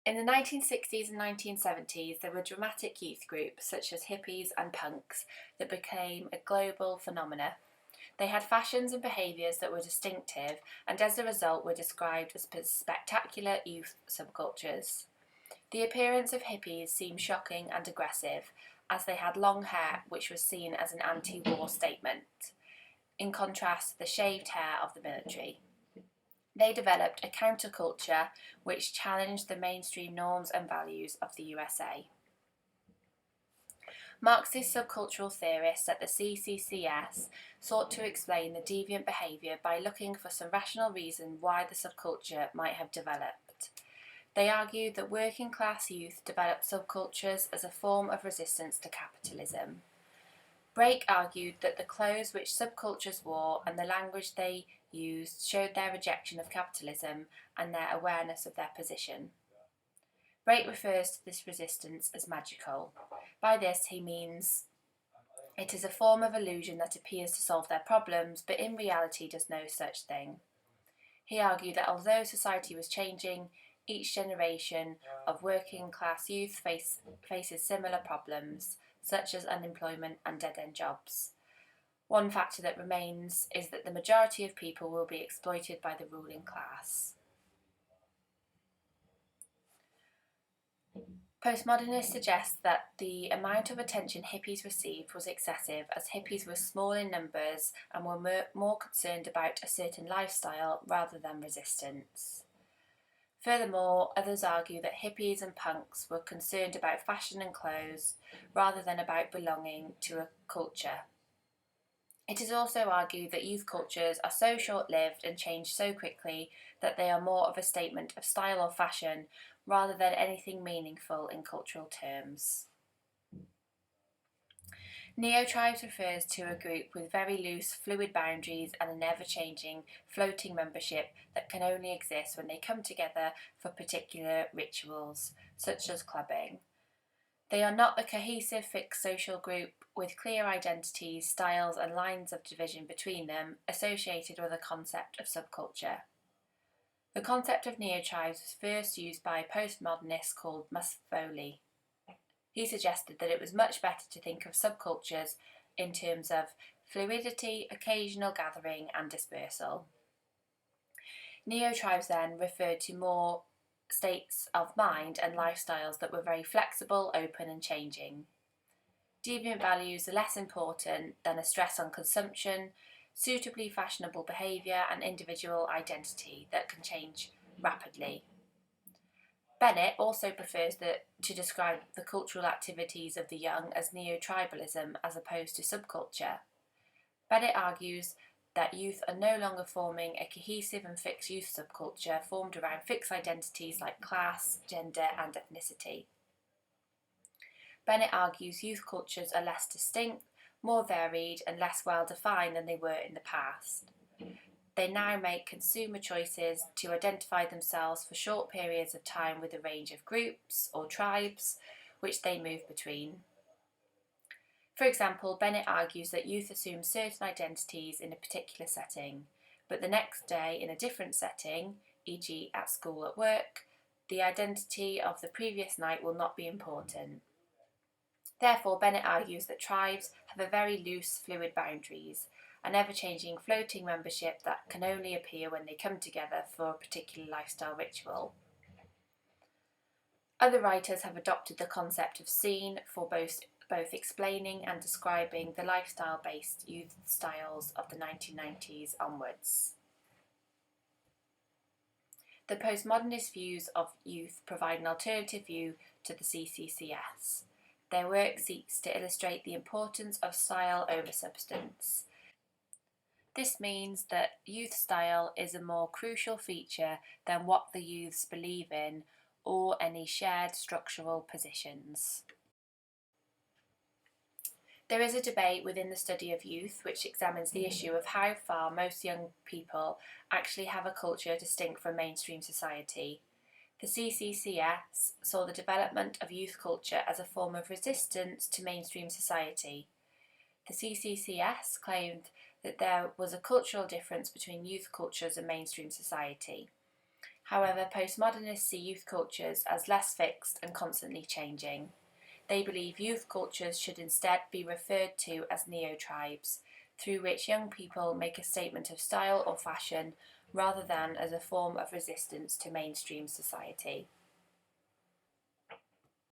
In the 1960s and 1970s, there were dramatic youth groups such as hippies and punks that became a global phenomena. They had fashions and behaviours that were distinctive, and as a result were described as spectacular youth subcultures. The appearance of hippies seemed shocking and aggressive, as they had long hair, which was seen as an anti-war statement, in contrast to the shaved hair of the military. They developed a counterculture which challenged the mainstream norms and values of the USA. Marxist subcultural theorists at the CCCS sought to explain the deviant behaviour by looking for some rational reason why the subculture might have developed. They argued that working class youth developed subcultures as a form of resistance to capitalism. Brake argued that the clothes which subcultures wore and the language they used showed their rejection of capitalism and their awareness of their position. Brake refers to this resistance as magical. By this he means it is a form of illusion that appears to solve their problems, but in reality does no such thing. He argued that although society was changing, each generation of working class youth faces similar problems, such as unemployment and dead-end jobs. One factor that remains is that the majority of people will be exploited by the ruling class. Postmodernists suggest that the amount of attention hippies received was excessive, as hippies were small in numbers and were more concerned about a certain lifestyle rather than resistance. Furthermore, others argue that hippies and punks were concerned about fashion and clothes rather than about belonging to a culture. It is also argued that youth cultures are so short-lived and change so quickly that they are more of a statement of style or fashion rather than anything meaningful in cultural terms. Neo-tribes refers to a group with very loose, fluid boundaries and an ever-changing, floating membership that can only exist when they come together for particular rituals, such as clubbing. They are not a cohesive, fixed social group with clear identities, styles and lines of division between them, associated with a concept of subculture. The concept of neo-tribes was first used by a postmodernist called Foley. He suggested that it was much better to think of subcultures in terms of fluidity, occasional gathering and dispersal. Neo-tribes then referred to more states of mind and lifestyles that were very flexible, open and changing. Deviant values are less important than a stress on consumption, suitably fashionable behaviour and individual identity that can change rapidly. Bennett also prefers to describe the cultural activities of the young as neo-tribalism as opposed to subculture. Bennett argues that youth are no longer forming a cohesive and fixed youth subculture formed around fixed identities like class, gender and ethnicity. Bennett argues youth cultures are less distinct, more varied and less well defined than they were in the past. They now make consumer choices to identify themselves for short periods of time with a range of groups or tribes which they move between. For example, Bennett argues that youth assume certain identities in a particular setting, but the next day in a different setting, e.g. at school or at work, the identity of the previous night will not be important. Therefore, Bennett argues that tribes have a very loose, fluid boundaries, an ever-changing floating membership that can only appear when they come together for a particular lifestyle ritual. Other writers have adopted the concept of scene for both explaining and describing the lifestyle-based youth styles of the 1990s onwards. The postmodernist views of youth provide an alternative view to the CCCS. Their work seeks to illustrate the importance of style over substance. This means that youth style is a more crucial feature than what the youths believe in or any shared structural positions. There is a debate within the study of youth which examines the issue of how far most young people actually have a culture distinct from mainstream society. The CCCS saw the development of youth culture as a form of resistance to mainstream society. The CCCS claimed that there was a cultural difference between youth cultures and mainstream society. However, postmodernists see youth cultures as less fixed and constantly changing. They believe youth cultures should instead be referred to as neo-tribes, through which young people make a statement of style or fashion rather than as a form of resistance to mainstream society.